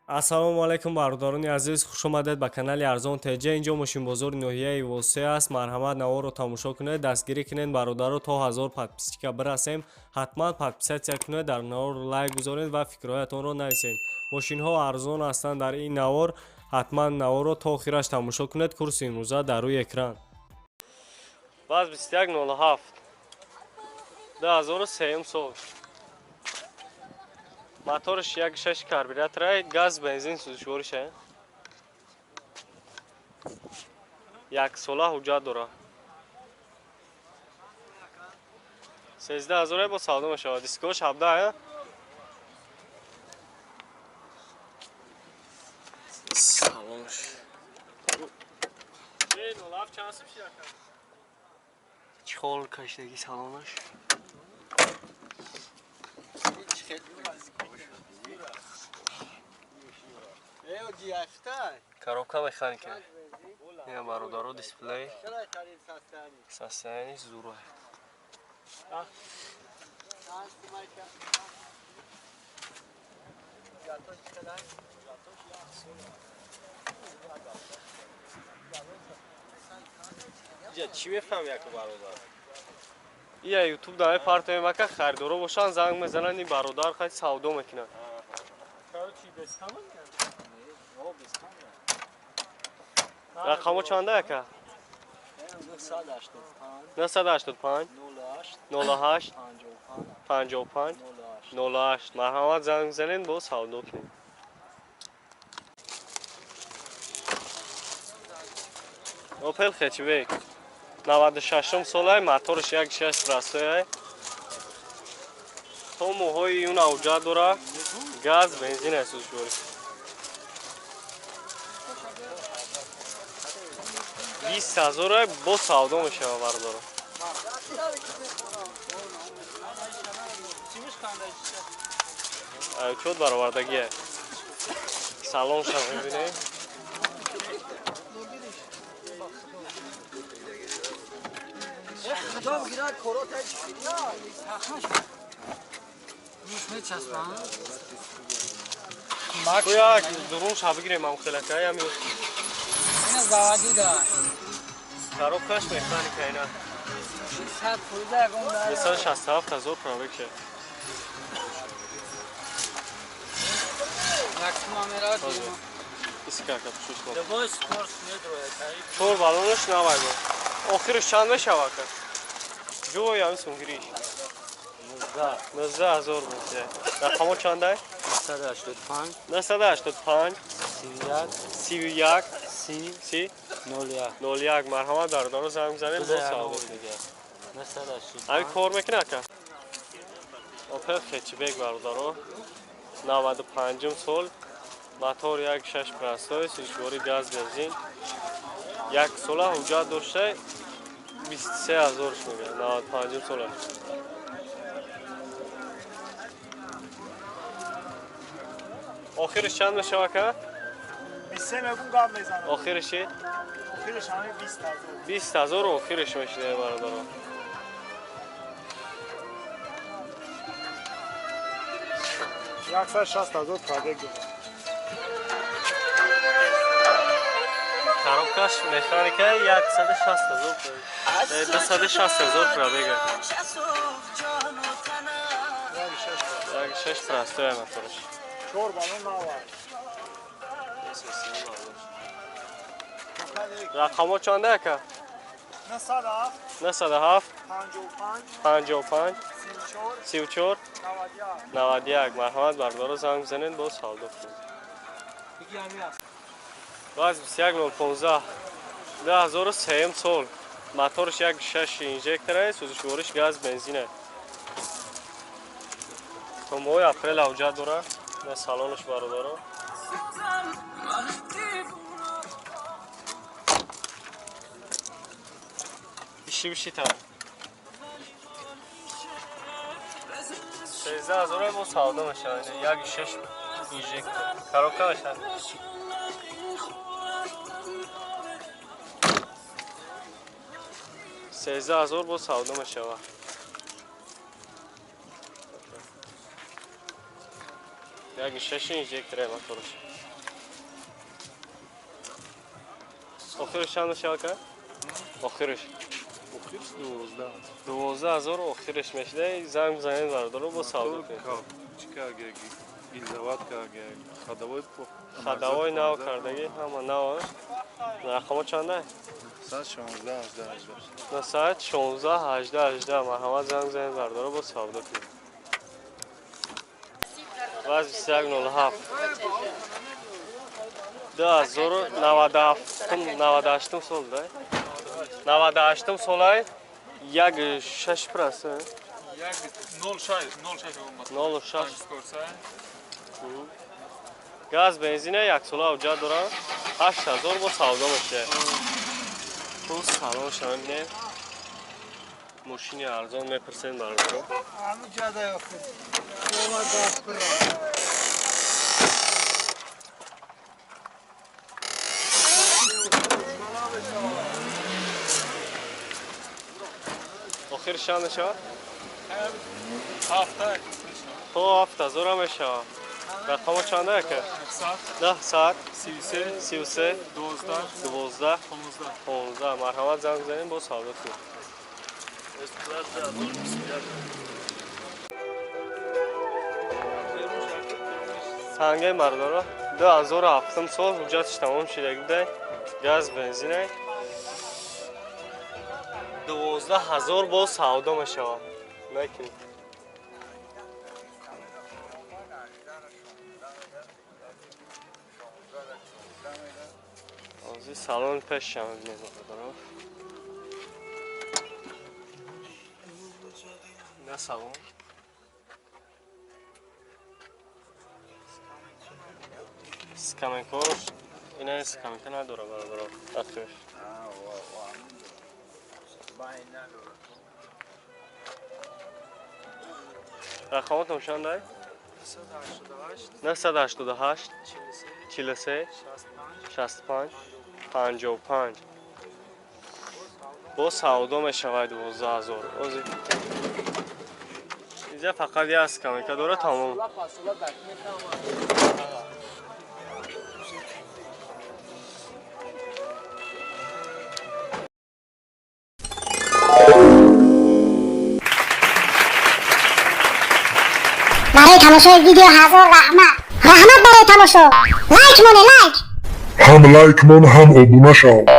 ассалому алайкум бародарони азиз, хуш омадед ба канали арзон теҷа. Инҷо мошинбозори ноҳияи восеъ аст. Марҳамат, наворро тамошо кунед, дастгирӣ кунед бародаро то 1000 подписчика бирасем. ҳатман подписатсия кунед, дар навор лайк гузоред ва фикроятонро нависед. мошинҳо арзон ҳастанд дар ин навор. ҳатман наворро то охираш тамошо кунед. курси имрӯза дар рӯи экран. баз 2107 2003 сол. моторш 1.6 карбюратор, газ, бензин сӯзишвориш. як сола ҳуҷҷат дорад. 13000 бо савдо мешавад. Дискош 17. Салонш. Чхол каштаги салонш. Коробка механика. Я бародаро дисплей. Состояние зуро. چی بفهم یک برادر؟ یا یوتیوب داره پارتای مکه خریدارو باشن زنگ میزنن این برادر خیلی سودا میکنن. کارو چی بستم؟ رقمو چنده یکه؟ 985 08 55 08. مرحمت زنگ میزنین با سودا کنین. اوپل خچبک 96 ساله، موتورش 1.6 پرستویه. تو موهای اون اوجا داره، گاز بنزین اساس جوری. 20000 با سودا میشه بردارم. چود برآوردگیه. سلام شما میبینید. کویا درون شب بگیریم هم خلکه هم اینا زوادی دا کاروبکاش مکانیکه اینا 167000 پرابکشه Максимумерат ایسی که پوشش کن Dabos kurs nedroje چور بالونش نباید آخرش چند میشه واقعا جو یا میسون گریش 19000 میشه رقمو چنده 985 985 31 30 01 01 مرحمت دارو زنگ میزنید با سودا دیگه 985 همین کار میکنه که اوپل خچبک برادرو 95 سال موتور 1.6 پرستوی سوزشواری گاز بنزین یک ساله حجت داشته 23000 میگه 95 ساله آخرش چند میشه که 23 میگم گام میزنم. آخرش آخرش همه 20000. 20000 آخرش میشه برادرو 160000 پرابک داره. коробкаш механика 160000 260000 пробега 1.6 простоя моторш 4 балон навар. рақамо чанда яка 907 907 55 55 34 34 91 марҳамат бардоро занг бизанед боз савдо кунед баз 21015 2003 сол моторш 1.6 инжектора сӯзишвориш газ бензине то моҳи апрел ҳуҷҷат дорад на салонаш бародаро бишита 13000 бо савдо мешавад 1.6 инжектор коробка мешавад 13000 бо савдо мешавад یک ششینچ یک تره مطورش آخرش چند شد که؟ آخرش 12,000 آخرش میشه زنگ بزنید بردار با سودا کنید خداوای نو کردگی همه نو رقم چنده؟ 916 18 مرحمت زنگ بزنید بردار با سودا کنید باز 2107 2098 سال ده 98 سال یک شش پرست یک 06 06 گاز بنزین یک ساله اوجا دارن 8000 با سودا میشه تو سلام شما میبینید ماشین ارزان میپرسین براتون همه جاده آخر آخر چند شد؟ هفته تو 7000 هم میشه رقم چنده که؟ 10 ساعت 33 12 15 مرحمت زنگ بزنید با سودا کنید سنگه مردارا 2007 سال حجتش تمام شده بوده گاز بنزینه 12,000 با سودا میشه نکنید از سالن پیش شما بینید مردارا نه سالن سکامنکوش اینه سکامنکه نداره برادر آخر رقماتون چنده؟ 988 43 65 55 با سودا میشود 12,000 اینجا فقط یه سکامنکه داره تمام برای تماشای ویدیو هزار رحمت برای تماشا لایک مونه لایک هم لایک من هم ابونه شو